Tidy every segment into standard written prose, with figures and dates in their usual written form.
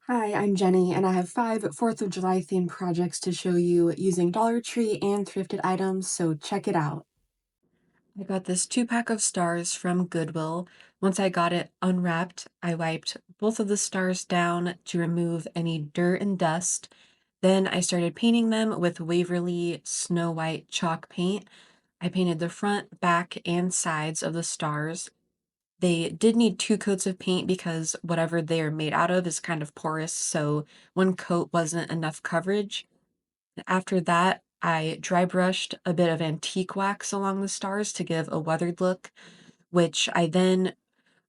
Hi, I'm Jenny, and I have 5 4th of July themed projects to show you using Dollar Tree and thrifted items, so check it out. I got this 2-pack of stars from Goodwill. Once I got it unwrapped, I wiped both of the stars down to remove any dirt and dust. Then I started painting them with Waverly Snow White chalk paint. I painted the front, back, and sides of the stars. They did need 2 coats of paint because whatever they're made out of is kind of porous, so 1 coat wasn't enough coverage. After that, I dry brushed a bit of antique wax along the stars to give a weathered look, which I then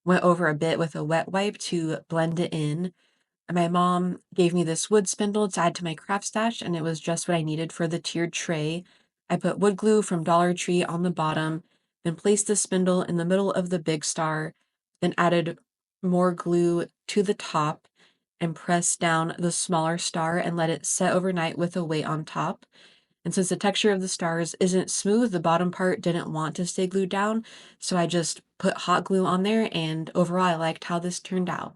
went over a bit with a wet wipe to blend it in. And my mom gave me this wood spindle to add to my craft stash, and it was just what I needed for the tiered tray. I put wood glue from Dollar Tree on the bottom, then placed the spindle in the middle of the big star, then added more glue to the top and pressed down the smaller star and let it set overnight with a weight on top. And since the texture of the stars isn't smooth, the bottom part didn't want to stay glued down, so I just put hot glue on there, and overall I liked how this turned out.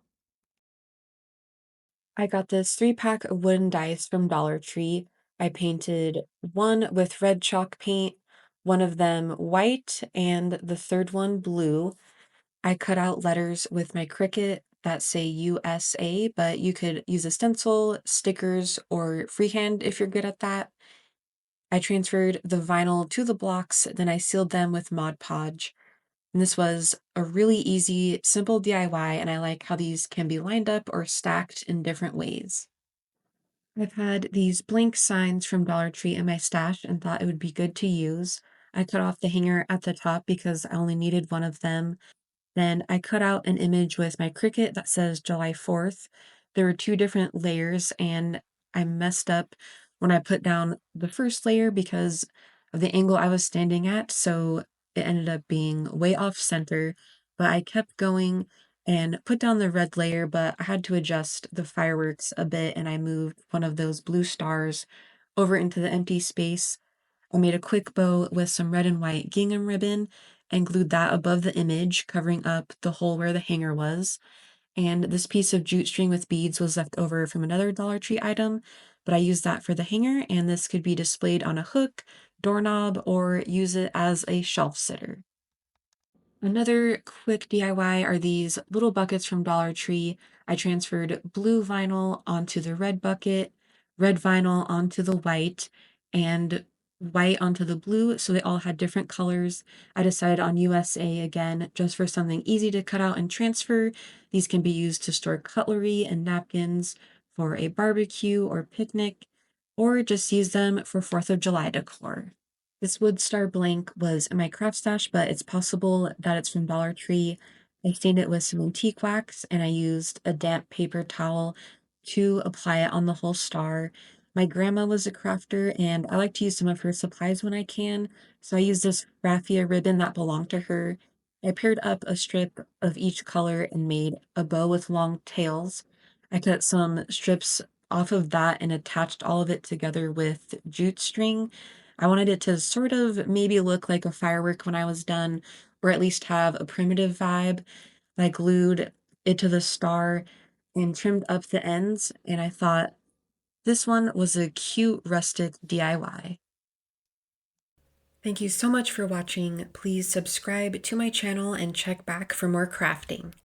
I got this 3-pack of wooden dice from Dollar Tree. I painted one with red chalk paint, one of them white, and the third one blue. I cut out letters with my Cricut that say USA, but you could use a stencil, stickers, or freehand if you're good at that. I transferred the vinyl to the blocks, then I sealed them with Mod Podge. And this was a really easy, simple DIY, and I like how these can be lined up or stacked in different ways. I've had these blank signs from Dollar Tree in my stash and thought it would be good to use. I cut off the hanger at the top because I only needed one of them. Then I cut out an image with my Cricut that says July 4th. There were 2 different layers, and I messed up when I put down the first layer because of the angle I was standing at, so it ended up being way off center. But I kept going and put down the red layer, but I had to adjust the fireworks a bit, and I moved one of those blue stars over into the empty space. I made a quick bow with some red and white gingham ribbon and glued that above the image, covering up the hole where the hanger was. And this piece of jute string with beads was left over from another Dollar Tree item, but I used that for the hanger, and this could be displayed on a hook, doorknob, or use it as a shelf sitter. Another quick DIY are these little buckets from Dollar Tree. I transferred blue vinyl onto the red bucket, red vinyl onto the white, and white onto the blue, so they all had different colors. I decided on USA again, just for something easy to cut out and transfer. These can be used to store cutlery and napkins for a barbecue or picnic, or just use them for 4th of July decor. This wood star blank was in my craft stash, but it's possible that it's from Dollar Tree. I stained it with some antique wax and I used a damp paper towel to apply it on the whole star. My grandma was a crafter and I like to use some of her supplies when I can, so I used this raffia ribbon that belonged to her. I paired up a strip of each color and made a bow with long tails. I cut some strips off of that and attached all of it together with jute string. I wanted it to sort of maybe look like a firework when I was done, or at least have a primitive vibe. I glued it to the star and trimmed up the ends, and I thought this one was a cute rustic DIY. Thank you so much for watching. Please subscribe to my channel and check back for more crafting.